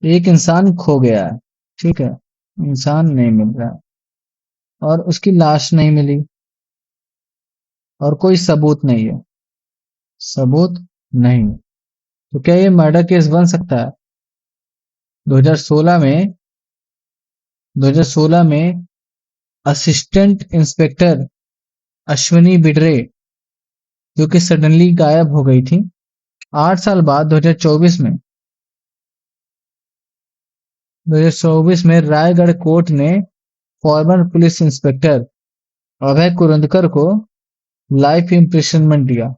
एक इंसान खो गया है, ठीक है, इंसान नहीं मिल रहा और उसकी लाश नहीं मिली और कोई सबूत नहीं है, सबूत नहीं, तो क्या ये मर्डर केस बन सकता है? 2016 में 2016 में असिस्टेंट इंस्पेक्टर अश्विनी बिड्रे जो कि सडनली गायब हो गई थी, 8 साल बाद 2024 में रायगढ़ कोर्ट ने फॉर्मर पुलिस इंस्पेक्टर अभय कुरंदकर को लाइफ इम्प्रिजनमेंट दिया,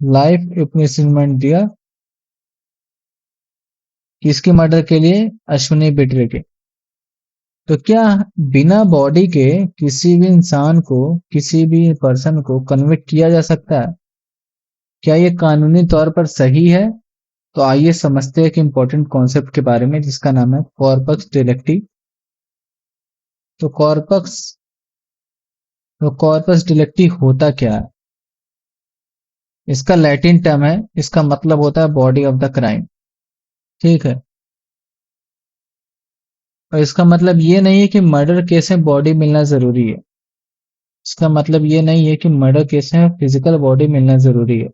लाइफ इम्प्रिजनमेंट दिया किसके मर्डर के लिए? अश्विनी बिड्रे के। तो क्या बिना बॉडी के किसी भी इंसान को, किसी भी पर्सन को कन्विक्ट किया जा सकता है? क्या ये कानूनी तौर पर सही है? तो आइए समझते हैं एक इम्पोर्टेंट कॉन्सेप्ट के बारे में जिसका नाम है कॉर्पस डेलिक्टी। तो कॉर्पस डेलिक्टी होता क्या है? इसका लैटिन टर्म है, इसका मतलब होता है बॉडी ऑफ द क्राइम, ठीक है। और इसका मतलब ये नहीं है कि मर्डर केस में बॉडी मिलना जरूरी है, इसका मतलब ये नहीं है कि मर्डर केस में फिजिकल बॉडी मिलना जरूरी है।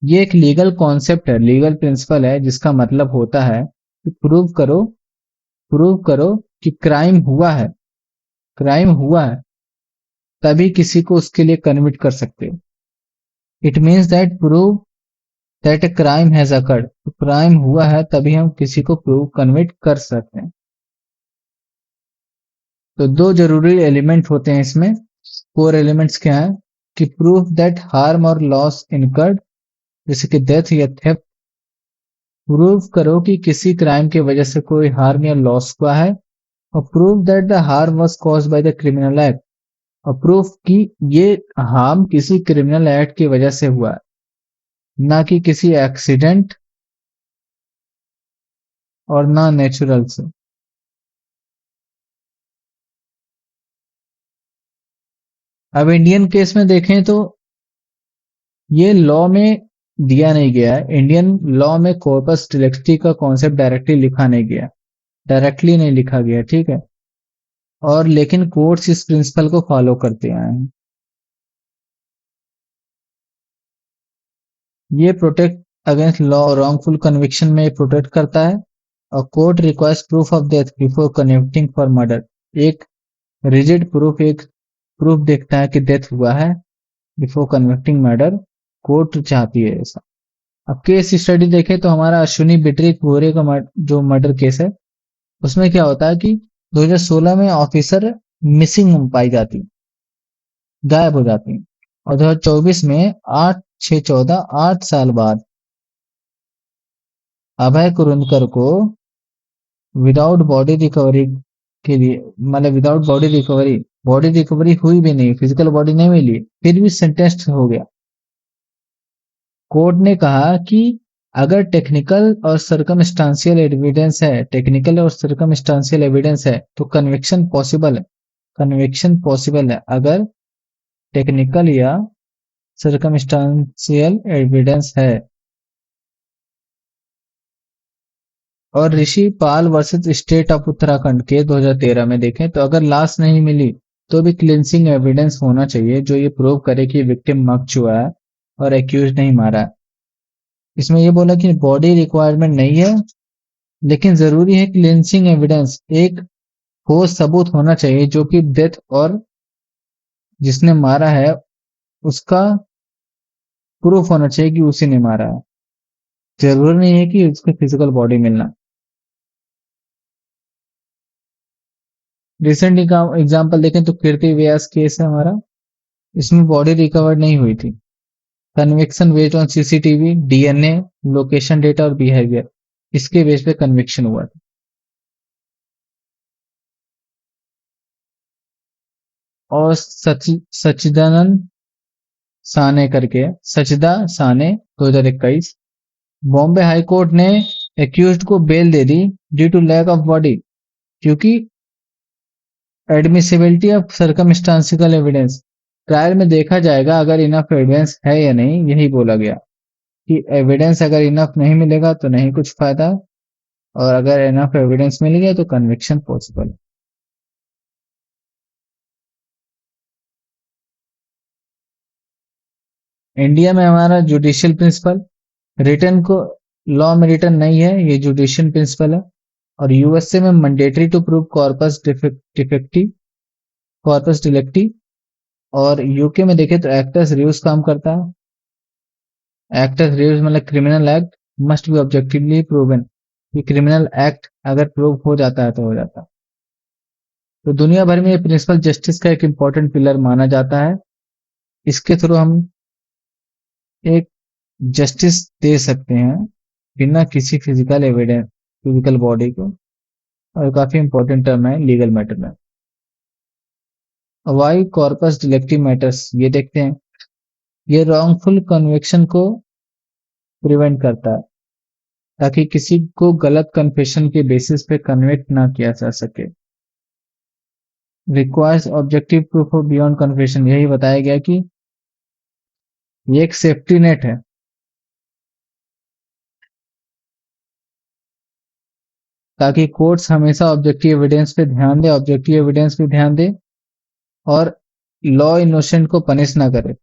ये एक लीगल कॉन्सेप्ट है, लीगल प्रिंसिपल है, जिसका मतलब होता है कि प्रूव करो कि क्राइम हुआ है, तभी किसी को उसके लिए कन्विक्ट कर सकते हो। It means that prove that a crime has occurred, crime हुआ है तभी हम किसी को प्रूव कन्विक्ट कर सकते हैं। तो दो जरूरी एलिमेंट होते हैं इसमें, कोर एलिमेंट्स क्या है कि प्रूफ दैट हार्म और लॉस इनकर्ड, जैसे कि डेथ या थेफ्ट, प्रूव करो कि किसी क्राइम की वजह से कोई हार्म या लॉस हुआ है, और proof that the harm was caused by the criminal act, और प्रूफ कि ये हार्म किसी क्रिमिनल एक्ट की वजह से हुआ है, ना कि किसी एक्सीडेंट और ना नेचुरल से। अब इंडियन केस में देखें तो ये लॉ में दिया नहीं गया है, इंडियन लॉ में कॉर्पस डेलिक्टी का कॉन्सेप्ट डायरेक्टली लिखा नहीं गया, डायरेक्टली नहीं लिखा गया, ठीक है। और लेकिन कोर्ट्स इस प्रिंसिपल को फॉलो करते आए हैं। ये protect against law wrongful conviction में प्रोटेक्ट करता है। और court requires proof of death before convicting for murder, एक रिजिड प्रूफ, एक प्रूफ देखता है कि डेथ हुआ है बिफोर कन्विक्टिंग मर्डर, कोर्ट चाहती है ऐसा। अब केस स्टडी देखें तो हमारा अश्विनी बिट्री गोरे का जो मर्डर केस है, उसमें क्या होता है कि 2016 में ऑफिसर मिसिंग पाई जाती, गायब हो जाती, और 2024 में 8 6 14 8 साल बाद अभय कुरुंदकर को विदाउट बॉडी रिकवरी के लिए, मतलब विदाउट बॉडी रिकवरी हुई भी नहीं, फिजिकल बॉडी नहीं मिली, फिर भी सेंटेंस हो गया। कोर्ट ने कहा कि अगर टेक्निकल और सर्कमस्टांशियल एविडेंस है तो कन्विक्शन पॉसिबल है, कन्विक्शन पॉसिबल है अगर टेक्निकल या सर्कमस्टांशियल एविडेंस है। और ऋषि पाल वर्सेस स्टेट ऑफ उत्तराखंड के 2013 में देखें तो अगर लाश नहीं मिली तो भी क्लिनसिंग एविडेंस होना चाहिए जो ये प्रूव करे कि विक्टिम मर चुका है और एक्यूज नहीं मारा है। इसमें ये बोला कि बॉडी रिक्वायरमेंट नहीं है, लेकिन जरूरी है क्लिनसिंग एविडेंस, एक ठोस सबूत होना चाहिए जो कि डेथ और जिसने मारा है उसका प्रूफ होना चाहिए कि उसी ने मारा है, जरूरी नहीं है कि उसकी फिजिकल बॉडी मिलना। रिसेंट एग्जाम्पल देखें तो कीर्ति व्यास केस है हमारा, इसमें बॉडी रिकवर नहीं हुई थी, conviction based on CCTV, DNA, location data और बिहेवियर, इसके बेस पे कन्विक्शन हुआ था। और सचिदानंद साने करके, Sachida Sane 2021, Bombay high court ने एक्यूज्ड को बेल दे दी due to lack of body, क्योंकि admissibility of circumstantial evidence, trial में देखा जाएगा अगर इनफ एविडेंस है या नहीं, यही बोला गया कि एविडेंस अगर इनफ नहीं मिलेगा तो नहीं कुछ फायदा, और अगर एनफ एविडेंस मिल गया तो कन्विक्शन पॉसिबल। इंडिया में हमारा जुडिशियल प्रिंसिपल रिटर्न को लॉ में रिटर्न नहीं है, ये जुडिशियल प्रिंसिपल है। और यूएसए में mandatory to prove corpus delicti, corpus delicti. और यूके में देखें तो एक्टर्स रिव्यूज काम करता है। एक्टर्स रिव्यूज मतलब criminal act must be objectively proven, ये क्रिमिनल एक्ट अगर प्रूव हो जाता है तो हो जाता है। तो दुनिया भर में ये प्रिंसिपल जस्टिस का एक इम्पोर्टेंट पिलर माना जाता है। इसके थ्रू हम एक जस्टिस दे सकते हैं बिना किसी फिजिकल एविडेंस, फिजिकल बॉडी को। और काफी इंपॉर्टेंट टर्म है लीगल मैटर में। वाई कॉर्पस डिलेक्टी मैटर्स, ये देखते हैं। ये रॉन्गफुल कन्विक्शन को प्रिवेंट करता है ताकि किसी को गलत कन्फेशन के बेसिस पे कन्विक्ट ना किया जा सके। Requires objective proof of beyond confession, यही बताया गया कि ये एक सेफ्टी नेट है ताकि कोर्ट्स हमेशा ऑब्जेक्टिव एविडेंस पे ध्यान दे, ऑब्जेक्टिव एविडेंस पे ध्यान दे और लॉ इनोसेंट को पनिश ना करे,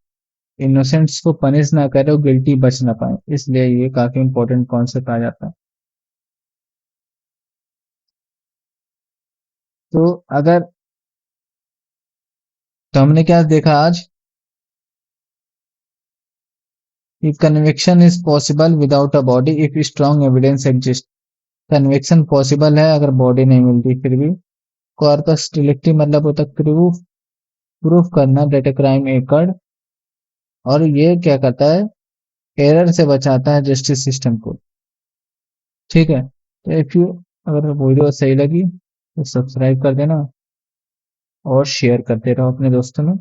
इनोसेंट्स को पनिश ना करे और गिल्टी बच ना पाए। इसलिए ये काफी इंपॉर्टेंट कॉन्सेप्ट आ जाता है। तो अगर, तो हमने क्या देखा आज कि conviction is possible without a body if strong evidence exist. Conviction possible है अगर बॉडी नहीं मिलती फिर भी। कॉर्पस डिलिक्टी मतलब होता है प्रूफ, प्रूफ करना डेट अ क्राइम एकर्ड। और ये क्या करता है, एरर से बचाता है जस्टिस सिस्टम को। ठीक है, तो इफ यू, अगर वीडियो सही लगी तो सब्सक्राइब कर देना और शेयर करते रहो अपने दोस्तों में,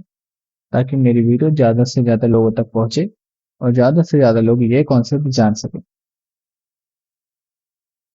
ताकि मेरी वीडियो ज़्यादा से ज़्यादा लोगों तक पहुंचे और ज़्यादा से ज़्यादा लोग ये कॉन्सेप्ट जान सकें।